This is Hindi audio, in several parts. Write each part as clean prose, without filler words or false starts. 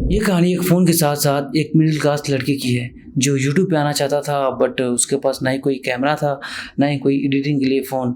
ये कहानी एक फ़ोन के साथ साथ एक मिडिल क्लास लड़के की है जो यूट्यूब पे आना चाहता था, बट उसके पास ना ही कोई कैमरा था, ना ही कोई एडिटिंग के लिए फ़ोन।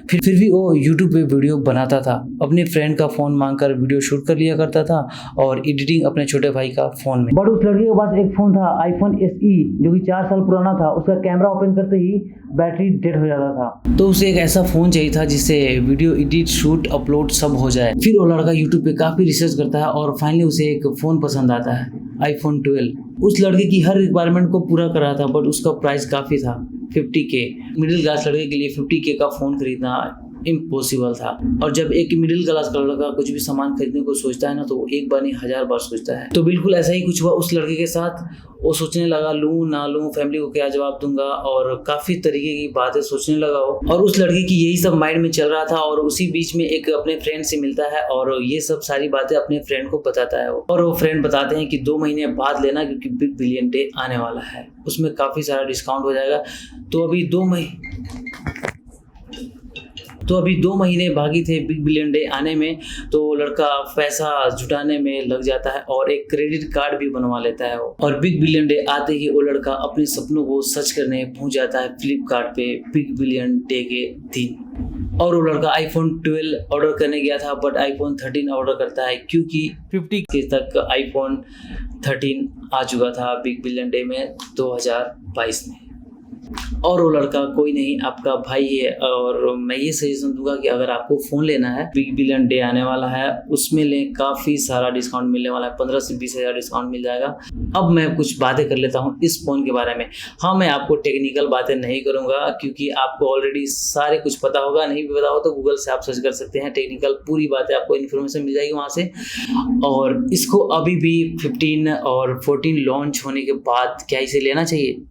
फिर भी वो यूट्यूब पे वीडियो बनाता था। अपने फ्रेंड का फ़ोन मांगकर वीडियो शूट कर लिया करता था और एडिटिंग अपने छोटे भाई का फ़ोन में। बट उस लड़के के पास एक फ़ोन था, iPhone SE, जो कि 4 साल पुराना था। उसका कैमरा ओपन करते ही बैटरी डेड हो जाता था। तो उसे एक ऐसा फ़ोन चाहिए था जिससे वीडियो एडिट, शूट, अपलोड सब हो जाए। फिर वो लड़का यूट्यूब पे काफ़ी रिसर्च करता है और फाइनली उसे एक फ़ोन पसंद आता है, iPhone 12। उस लड़के की हर रिक्वायरमेंट को पूरा कर रहा था, बट उसका प्राइस काफ़ी था, 50K। मिडिल क्लास लड़के के लिए 50K का फ़ोन खरीदना इम्पॉसिबल था। और जब एक मिडिल क्लास का लड़का कुछ भी सामान खरीदने को सोचता है ना, तो वो एक बार नहीं 1000 बार सोचता है। तो बिल्कुल ऐसा ही कुछ हुआ उस लड़के के साथ। वो सोचने लगा, लूँ ना लूँ, फैमिली को क्या जवाब दूंगा, और काफ़ी तरीके की बातें सोचने लगा वो। और उस लड़के की यही सब माइंड में चल रहा था। और उसी बीच में एक अपने फ्रेंड से मिलता है और ये सब सारी बातें अपने फ्रेंड को बताता है वो। और वो फ्रेंड बताते हैं कि 2 महीने बाद लेना, क्योंकि बिग बिलियन डे आने वाला है, उसमें काफ़ी सारा डिस्काउंट हो जाएगा। तो अभी 2 महीने बाकी थे बिग बिलियन डे आने में। तो लड़का पैसा जुटाने में लग जाता है और एक क्रेडिट कार्ड भी बनवा लेता है वो। और बिग बिलियन डे आते ही वो लड़का अपने सपनों को सच करने पहुंच जाता है फ्लिपकार्ट पे बिग बिलियन डे के दिन। और वो लड़का iPhone 12 ऑर्डर करने गया था, बट iPhone 13 ऑर्डर करता है, क्योंकि 50K तक iPhone 13 आ चुका था बिग बिलियन डे में 2022 में। और वो लड़का कोई नहीं, आपका भाई है। और मैं ये सजेशन दूंगा कि अगर आपको फ़ोन लेना है, बिग बिलियन डे आने वाला है, उसमें लें, काफ़ी सारा डिस्काउंट मिलने वाला है, 15 से 20 हज़ार डिस्काउंट मिल जाएगा। अब मैं कुछ बातें कर लेता हूँ इस फ़ोन के बारे में। हाँ, मैं आपको टेक्निकल बातें नहीं करूँगा, क्योंकि आपको ऑलरेडी सारे कुछ पता होगा। नहीं भी पता हो तो गूगल से आप सर्च कर सकते हैं, टेक्निकल पूरी बातें आपको इन्फॉर्मेशन मिल जाएगी वहाँ से। और इसको अभी भी 15 और 14 लॉन्च होने के बाद क्या इसे लेना चाहिए,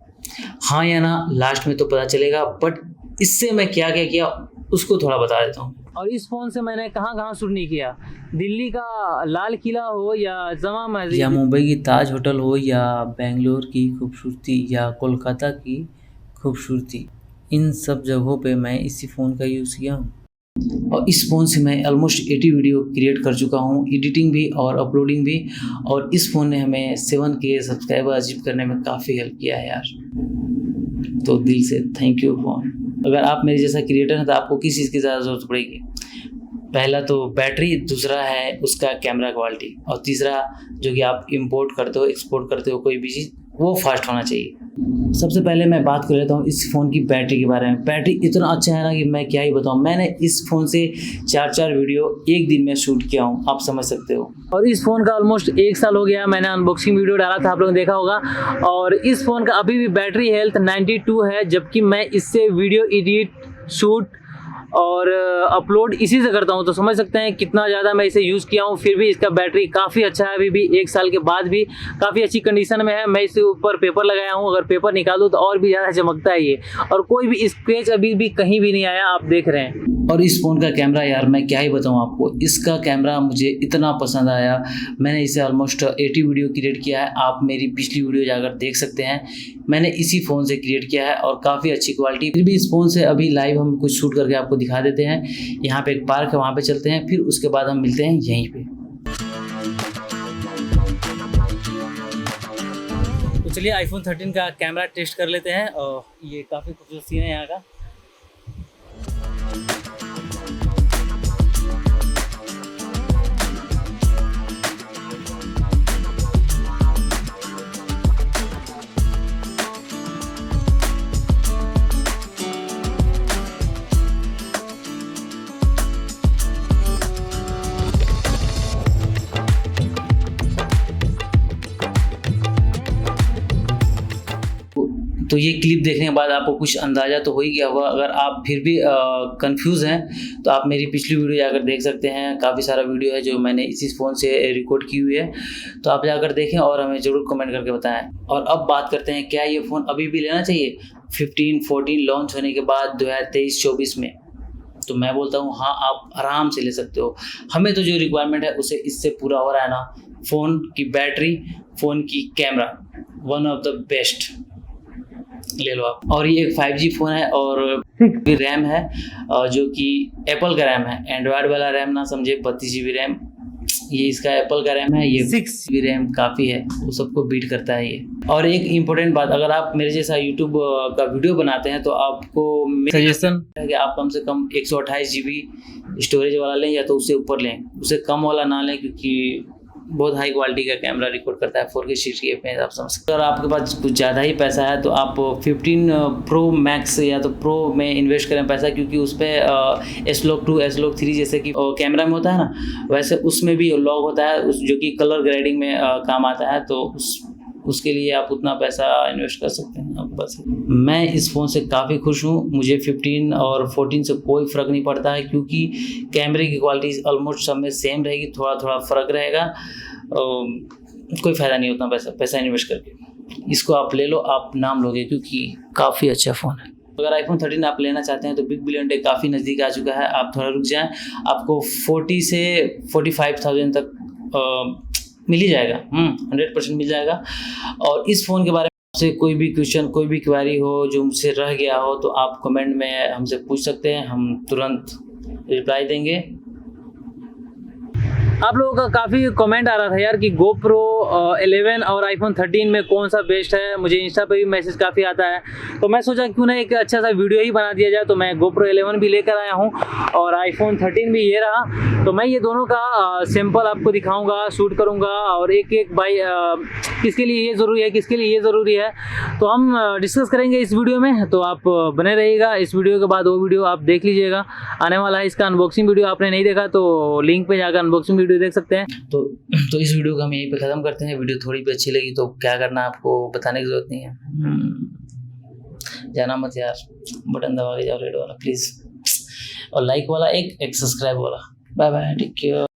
हाँ या ना, लास्ट में तो पता चलेगा। बट इससे मैं क्या क्या किया उसको थोड़ा बता देता हूँ। और इस फ़ोन से मैंने कहाँ शूट नहीं किया। दिल्ली का लाल किला हो या जामा मस्जिद, या मुंबई की ताज होटल हो, या बेंगलोर की खूबसूरती, या कोलकाता की खूबसूरती, इन सब जगहों पे मैं इसी फ़ोन का यूज़ किया हूँ। और इस फ़ोन से मैं ऑलमोस्ट 80 वीडियो क्रिएट कर चुका हूँ, एडिटिंग भी और अपलोडिंग भी। और इस फ़ोन ने हमें 7K सब्सक्राइबर अचीव करने में काफ़ी हेल्प किया है यार। तो दिल से थैंक यू फ़ोन। अगर आप मेरे जैसा क्रिएटर हैं तो आपको किस चीज़ की ज़्यादा ज़रूरत पड़ेगी? पहला तो बैटरी, दूसरा है उसका कैमरा क्वालिटी, और तीसरा जो कि आप इंपोर्ट करते हो, एक्सपोर्ट करते हो कोई भी चीज़, वो फास्ट होना चाहिए। सबसे पहले मैं बात कर लेता हूँ इस फ़ोन की बैटरी के बारे में। बैटरी इतना अच्छा है ना कि मैं क्या ही बताऊँ। मैंने इस फ़ोन से 4 वीडियो एक दिन में शूट किया हूँ, आप समझ सकते हो। और इस फ़ोन का ऑलमोस्ट 1 साल हो गया। मैंने अनबॉक्सिंग वीडियो डाला था, आप लोगों ने देखा होगा। और इस फ़ोन का अभी भी बैटरी हेल्थ 92 है, जबकि मैं इससे वीडियो एडिट, शूट और अपलोड इसी से करता हूं। तो समझ सकते हैं कितना ज़्यादा मैं इसे यूज़ किया हूं। फिर भी इसका बैटरी काफ़ी अच्छा है, अभी भी 1 साल के बाद भी काफ़ी अच्छी कंडीशन में है। मैं इसके ऊपर पेपर लगाया हूं, अगर पेपर निकाल दूं तो और भी ज़्यादा चमकता है ये। और कोई भी स्क्रैच अभी भी कहीं भी नहीं आया, आप देख रहे हैं। और इस फ़ोन का कैमरा यार मैं क्या ही बताऊँ आपको, इसका कैमरा मुझे इतना पसंद आया। मैंने इसे ऑलमोस्ट 80 वीडियो क्रिएट किया है, आप मेरी पिछली वीडियो जाकर देख सकते हैं। मैंने इसी फ़ोन से क्रिएट किया है और काफ़ी अच्छी क्वालिटी। फिर भी इस फ़ोन से अभी लाइव हम कुछ शूट करके आपको दिखा देते हैं। यहाँ पे एक पार्क है, वहाँ पे चलते हैं, फिर उसके बाद हम मिलते हैं यहीं पे। तो चलिए iPhone 13 का कैमरा टेस्ट कर लेते हैं। और ये काफ़ी खूबसूरत सीन है यहाँ का। तो ये क्लिप देखने के बाद आपको कुछ अंदाज़ा तो हो ही गया होगा। अगर आप फिर भी कंफ्यूज हैं तो आप मेरी पिछली वीडियो जाकर देख सकते हैं। काफ़ी सारा वीडियो है जो मैंने इसी फ़ोन से रिकॉर्ड की हुई है, तो आप जाकर देखें और हमें ज़रूर कमेंट करके बताएं। और अब बात करते हैं, क्या ये फ़ोन अभी भी लेना चाहिए 15-14 लॉन्च होने के बाद 2023-24 में? तो मैं बोलता हूँ हाँ, आप आराम से ले सकते हो। हमें तो जो रिक्वायरमेंट है उसे इससे पूरा हो रहा है ना। फ़ोन की बैटरी, फ़ोन की camera, one of the best, ले लो आप। और ये एक 5G फ़ोन है और 6GB रैम है, जो कि एप्पल का रैम है, एंड्रॉयड वाला रैम ना समझे। 32GB रैम ये इसका एप्पल का रैम है, ये 6 GB रैम काफ़ी है, वो सबको बीट करता है ये। और एक इम्पोर्टेंट बात, अगर आप मेरे जैसा यूट्यूब का वीडियो बनाते हैं तो आपको सजेशन है कि आप कम से कम 128 GB स्टोरेज वाला लें या तो उससे ऊपर लें, उससे कम वाला ना लें, क्योंकि बहुत हाई क्वालिटी का कैमरा रिकॉर्ड करता है 4K 60 FPS आप समझ सकते हैं। अगर आपके पास कुछ ज़्यादा ही पैसा है तो आप 15 Pro Max या तो प्रो में इन्वेस्ट करें पैसा, क्योंकि उस पर S-Log2 S-Log3 जैसे कि कैमरा में होता है ना, वैसे उसमें भी लॉग होता है जो कि कलर ग्रेडिंग में काम आता है, तो उसके लिए आप उतना पैसा इन्वेस्ट कर सकते हैं आपके पास। मैं इस फ़ोन से काफ़ी खुश हूँ, मुझे 15 और 14 से कोई फ़र्क नहीं पड़ता है, क्योंकि कैमरे की क्वालिटी ऑलमोस्ट सब में सेम रहेगी, थोड़ा थोड़ा फ़र्क रहेगा, कोई फ़ायदा नहीं उतना पैसा इन्वेस्ट करके। इसको आप ले लो, आप नाम लोगे, क्योंकि काफ़ी अच्छा फ़ोन है। अगर iPhone 13 आप लेना चाहते हैं तो बिग बिलियन डे काफ़ी नज़दीक आ चुका है, आप थोड़ा रुक जाएं, आपको 40 से 45,000 तक मिल ही जाएगा, 100% मिल जाएगा। और इस फ़ोन के बारे में आपसे कोई भी क्वेश्चन, कोई भी क्वेरी हो जो मुझसे रह गया हो, तो आप कमेंट में हमसे पूछ सकते हैं, हम तुरंत रिप्लाई देंगे। आप लोगों का काफ़ी कमेंट आ रहा था यार कि GoPro 11 और iPhone 13 में कौन सा बेस्ट है, मुझे इंस्टा पे भी मैसेज काफ़ी आता है, तो मैं सोचा क्यों ना एक अच्छा सा वीडियो ही बना दिया जाए। तो मैं GoPro 11 भी लेकर आया हूँ और iPhone 13 भी ये रहा, तो मैं ये दोनों का सैंपल आपको दिखाऊंगा, शूट करूंगा, और एक एक बाई किसके लिए ये ज़रूरी है, किसके लिए ये ज़रूरी है, तो हम डिस्कस करेंगे इस वीडियो में। तो आप बने रहिएगा, इस वीडियो के बाद वो वीडियो आप देख लीजिएगा, आने वाला है इसका अनबॉक्सिंग वीडियो। आपने नहीं देखा तो लिंक पे जाकर अनबॉक्सिंग वीडियो देख सकते हैं। तो इस वीडियो को हम यहीं पे ख़त्म करते हैं। वीडियो थोड़ी भी अच्छी लगी तो क्या करना आपको बताने की ज़रूरत नहीं है, जाना मत यार, बटन दबा के जाओ रेड वाला प्लीज़, और लाइक वाला एक सब्सक्राइब वाला। Bye bye, take care.